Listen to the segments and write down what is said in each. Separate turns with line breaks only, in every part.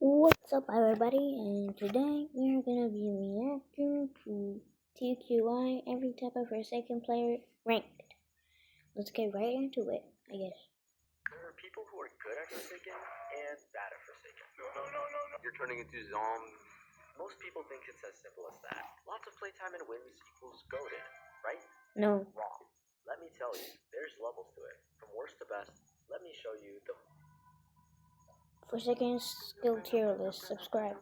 What's up, everybody? And today we are gonna be reacting to TQI every type of Forsaken player ranked. Let's get right into it, I guess.
There are people who are good at Forsaken and bad at Forsaken. No. You're turning into zombie. Most people think it's as simple as that. Lots of playtime and wins equals goated, right?
No.
Wrong. Let me tell you, there's levels to it. From worst to best, let me show you the
Forsaken skill tier list. Subscribe.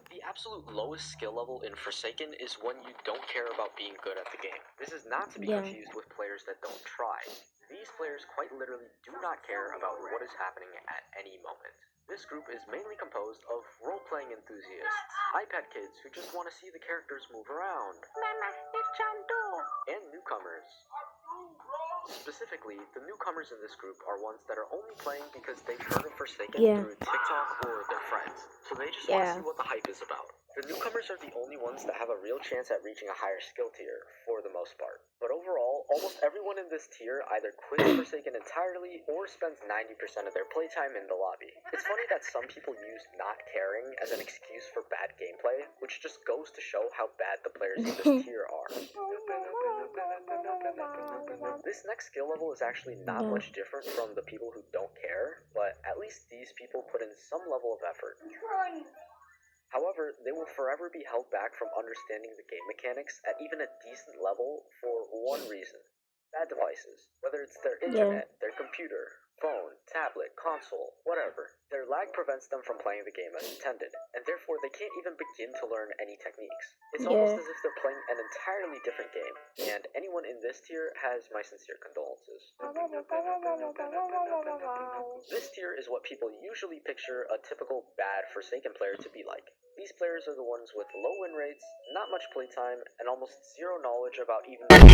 The absolute lowest skill level in Forsaken is when you don't care about being good at the game. This is not to be confused with players that don't try. These players quite literally do not care about what is happening at any moment. This group is mainly composed of role-playing enthusiasts, iPad kids who just want to see the characters move around, and newcomers. Specifically, the newcomers in this group are ones that are only playing because they've heard of Forsaken through TikTok or their friends, so they just want to see what the hype is about. The newcomers are the only ones that have a real chance at reaching a higher skill tier, for the most part. But overall, almost everyone in this tier either quits Forsaken entirely or spends 90% of their playtime in the lobby. It's funny that some people use not caring as an excuse for bad gameplay, which just goes to show how bad the players in this tier are. This next skill level is actually not much different from the people who don't care, but at least these people put in some level of effort. However, they will forever be held back from understanding the game mechanics at even a decent level for one reason: bad devices. Whether it's their internet, their computer, phone, tablet, console, whatever. Their lag prevents them from playing the game as intended, and therefore they can't even begin to learn any techniques. It's almost as if they're playing an entirely different game, and anyone in this tier has my sincere condolences. This tier is what people usually picture a typical bad Forsaken player to be like. These players are the ones with low win rates, not much playtime, and almost zero knowledge about even get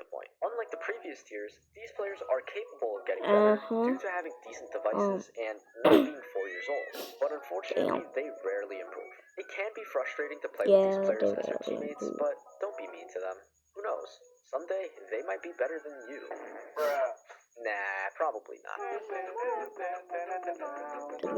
the point. Unlike the previous tiers, these players are capable of getting better due to having decent devices and not being 4 years old. But unfortunately, they rarely improve. It can be frustrating to play with these players as your teammates, but don't be mean to them. Who knows? Someday, they might be better than you. Nah, probably not.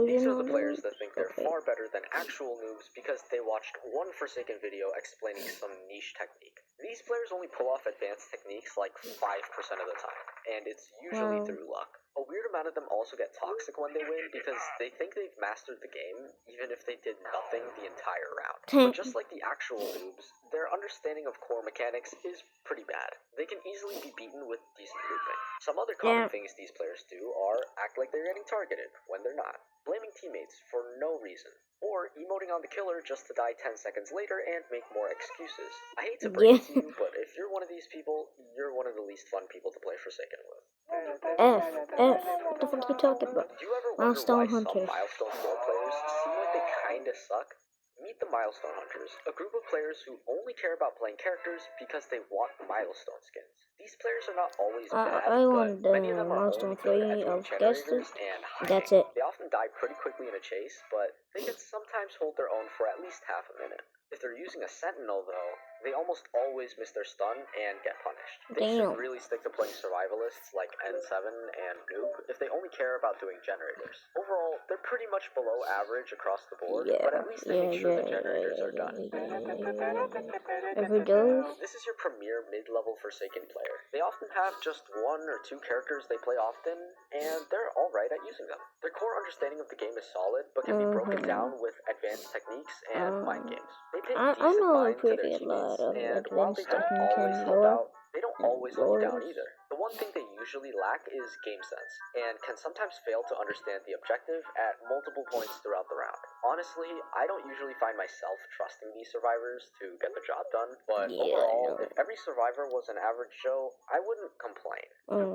These are the players that think they're far better than actual noobs because they watched one Forsaken video explaining some niche technique. These players only pull off advanced techniques like 5% of the time, and it's usually through luck. A weird amount of them also get toxic when they win because they think they've mastered the game, even if they did nothing the entire round. But just like the actual noobs, their understanding of core mechanics is pretty bad. They can easily be beaten with decent grouping. Some other common things these players do are act like they're getting targeted when they're not, blaming teammates for no reason, or emoting on the killer just to die 10 seconds later and make more excuses. I hate to break it to you, but if you're one of these people, you're one of the least fun people to play Forsaken with.
What the fuck are you talking about?
Do you ever wonder
Milestone
why
Hunters.
some Milestone role players seem like they kinda suck? Meet the Milestone Hunters, a group of players who only care about playing characters because they want milestone skins. These players are not always bad,
I
but
want the
many of them are
milestone
only good at
3
doing
of
generators
guesses.
and hiding.
That's it.
They often die pretty quickly in a chase, but they can sometimes hold their own for at least half a minute. If they're using a sentinel, though, they almost always miss their stun and get punished. They should really stick to playing survivalists like N7 and Noob if they only care about doing generators. Overall, they're pretty much below average across the board, but at least they make sure the generators are done. This is your premier mid-level Forsaken player. They often have just 1 or 2 characters they play often, and they're alright at using them. Their core understanding of the game is solid, but can be broken down with advanced techniques and mind games. They pay decent mind to their teammates, and while they don't always help out, they don't always let you down either. The one thing they usually lack is game sense, and can sometimes fail to understand the objective at multiple points throughout the round. Honestly, I don't usually find myself trusting these survivors to get the job done, but overall, if every survivor was an average Joe, I wouldn't complain.
No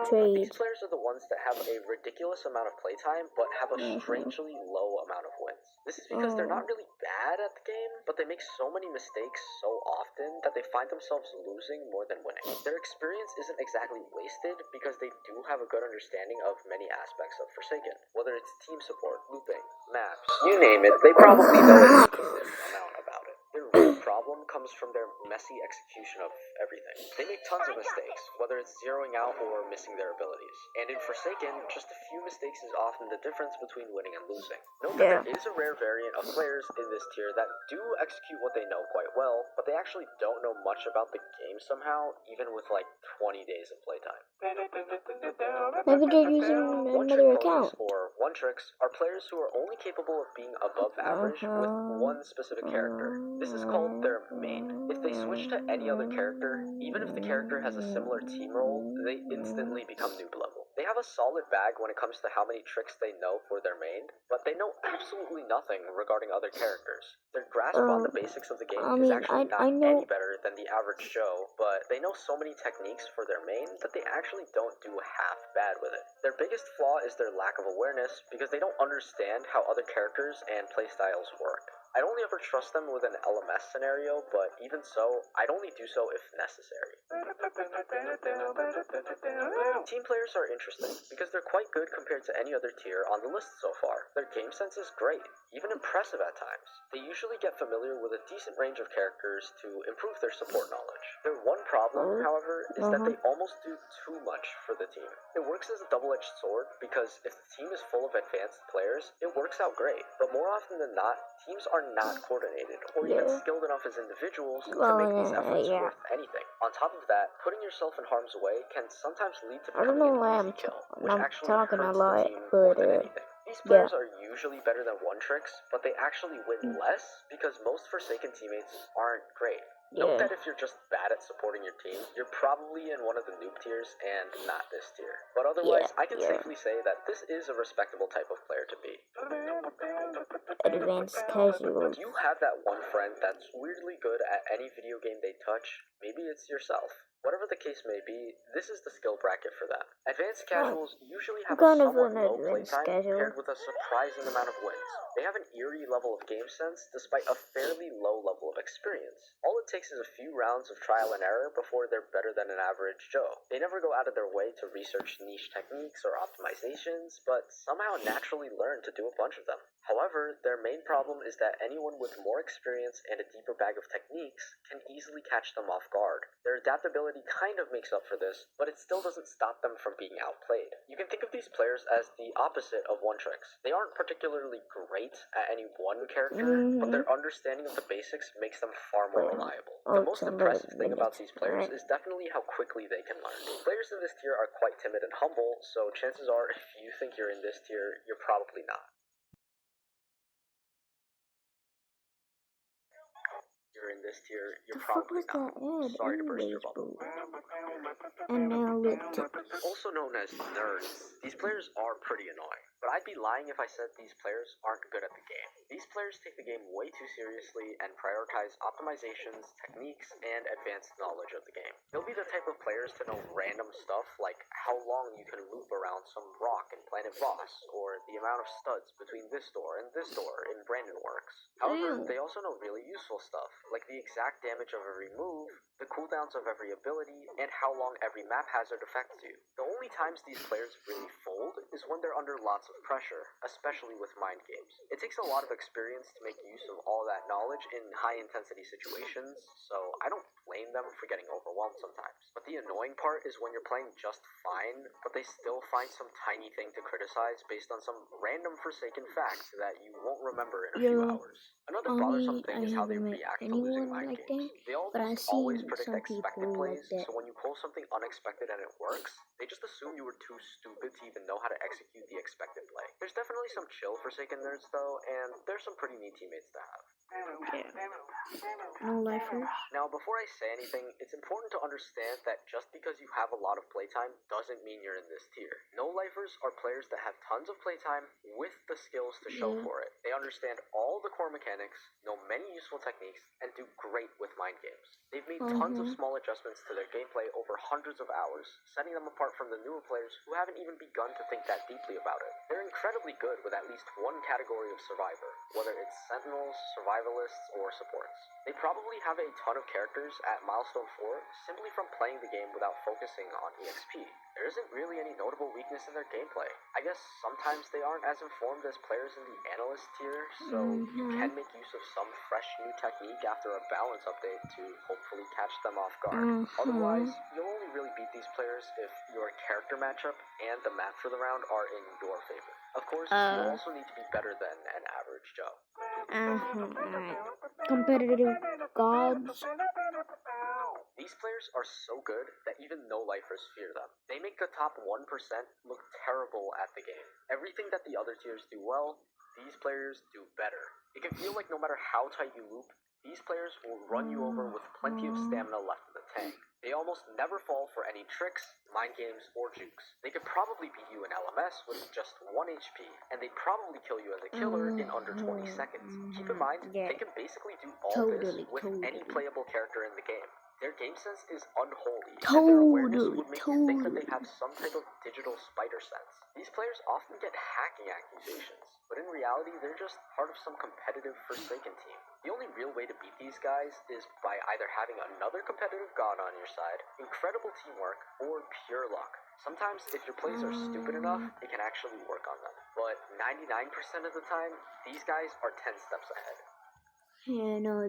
trades.
These players are the ones that have a ridiculous amount of playtime, but have a strangely low amount of wins. This is because they're not really bad at the game, but they make so many mistakes so often that they find themselves losing more than winning. Their experience isn't exactly wasted because they do have a good understanding of many aspects of Forsaken, whether it's team support, looping, maps, you name it, they probably know a decent amount about it. Their role problem comes from their messy execution of everything. They make tons of mistakes, whether it's zeroing out or missing their abilities. And in Forsaken, just a few mistakes is often the difference between winning and losing. Note that there is a rare variant of players in this tier that do execute what they know quite well, but they actually don't know much about the game somehow, even with like 20 days of playtime.
Maybe they're using another account.
Or one-tricks are players who are only capable of being above average with one specific character. This is called their main. If they switch to any other character, even if the character has a similar team role, they instantly become noob level. They have a solid bag when it comes to how many tricks they know for their main, but they know absolutely nothing regarding other characters. Their grasp on the basics of the game is actually not any better than the average Joe, but they know so many techniques for their main that they actually don't do half bad with it. Their biggest flaw is their lack of awareness because they don't understand how other characters and playstyles work. I'd only ever trust them with an LMS scenario, but even so, I'd only do so if necessary. Team players are interesting because they're quite good compared to any other tier on the list so far. Their game sense is great, even impressive at times. They usually get familiar with a decent range of characters to improve their support knowledge. Their one problem, however, is that they almost do too much for the team. It works as a double-edged sword because if the team is full of advanced players, it works out great. But more often than not, teams are not coordinated or even skilled enough as individuals to make these efforts worth anything. On top of that, putting yourself in harm's way can sometimes lead to becoming an easy kill, which actually hurts the team more than anything. These players are usually better than one-tricks, but they actually win less because most Forsaken teammates aren't great. Note that if you're just bad at supporting your team, you're probably in one of the noob tiers and not this tier. But otherwise, I can safely say that this is a respectable type of player to be.
Advanced casual.
Do you have that one friend that's weirdly good at any video game they touch? Maybe it's yourself. Whatever the case may be, this is the skill bracket for them. Advanced casuals usually have a somewhat low playtime paired with a surprising amount of wins. They have an eerie level of game sense despite a fairly low level of experience. All it takes is a few rounds of trial and error before they're better than an average Joe. They never go out of their way to research niche techniques or optimizations, but somehow naturally learn to do a bunch of them. However, their main problem is that anyone with more experience and a deeper bag of techniques can easily catch them off guard. Their adaptability kind of makes up for this, but it still doesn't stop them from being outplayed. You can think of these players as the opposite of one-tricks. They aren't particularly great at any one character, but their understanding of the basics makes them far more reliable. The most impressive thing about these players is definitely how quickly they can learn. Players in this tier are quite timid and humble, so chances are if you think you're in this tier, you're probably not. In this tier, you're probably not. Sorry to burst your bubble.
And now
Also known as nerds, these players are pretty annoying. But I'd be lying if I said these players aren't good at the game. These players take the game way too seriously and prioritize optimizations, techniques, and advanced knowledge of the game. They'll be the type of players to know random stuff like how long you can loop around some rock in Planet Boss, or the amount of studs between this door and this door in Brandon Works. However, they also know really useful stuff, like the exact damage of every move, the cooldowns of every ability, and how long every map hazard affects you. The only times these players really fold is when they're under lots of pressure, especially with mind games. It takes a lot of experience to make use of all that knowledge in high-intensity situations, so I don't blame them for getting overwhelmed sometimes. But the annoying part is when you're playing just fine, but they still find some tiny thing to criticize based on some random Forsaken fact that you won't remember in a few hours. Another bothersome thing is how they react to losing mind games. They always predict expected plays, so when you pull something unexpected and it works, they just assume you were too stupid to even know how to execute the expected play. There's definitely some chill Forsaken nerds though, and there's some pretty neat teammates to have.
No lifers.
Now, before I say anything, it's important to understand that just because you have a lot of playtime doesn't mean you're in this tier. No lifers are players that have tons of playtime with the skills to show for it. They understand all the core mechanics, know many useful techniques, and do great with mind games. They've made tons of small adjustments to their gameplay over over hundreds of hours, setting them apart from the newer players who haven't even begun to think that deeply about it. They're incredibly good with at least one category of survivor, whether it's sentinels, survivalists, or supports. They probably have a ton of characters at milestone 4 simply from playing the game without focusing on EXP. There isn't really any notable weakness in their gameplay. I guess sometimes they aren't as informed as players in the analyst tier, so you can make use of some fresh new technique after a balance update to hopefully catch them off guard. Otherwise, you'll only really beat these players if your character matchup and the map for the round are in your favor. Of course, you also need to be better than an average Joe.
Alright. Competitive gods.
These players are so good that even no-lifers fear them. They make the top 1% look terrible at the game. Everything that the other tiers do well, these players do better. It can feel like no matter how tight you loop, these players will run you over with plenty of stamina left in the tank. They almost never fall for any tricks, mind games, or jukes. They could probably beat you in LMS with just 1 HP, and they'd probably kill you as a killer in under 20 seconds. Keep in mind, they can basically do all this with any playable character in the game. Their game sense is unholy, and their awareness would make you think that they have some type of digital spider sense. These players often get hacking accusations, but in reality, they're just part of some competitive Forsaken team. The only real way to beat these guys is by either having another competitive god on your side, incredible teamwork, or pure luck. Sometimes, if your plays are stupid enough, it can actually work on them. But 99% of the time, these guys are 10 steps ahead.
Yeah, no,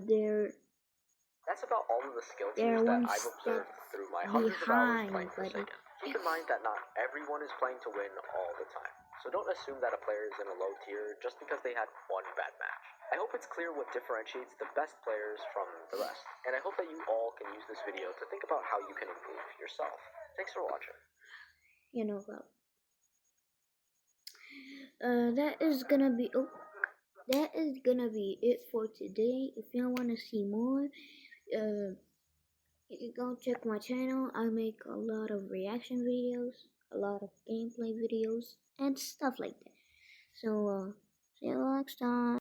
That's about all of the skill tiers that I've observed through my hundreds of hours playing Forsaken. Keep in mind that not everyone is playing to win all the time, so don't assume that a player is in a low tier just because they had one bad match. I hope it's clear what differentiates the best players from the rest, and I hope that you all can use this video to think about how you can improve yourself. Thanks for watching.
That is gonna be it for today. If y'all want to see more, you can go check my channel. I make a lot of reaction videos, a lot of gameplay videos, and stuff like that. So see you next time.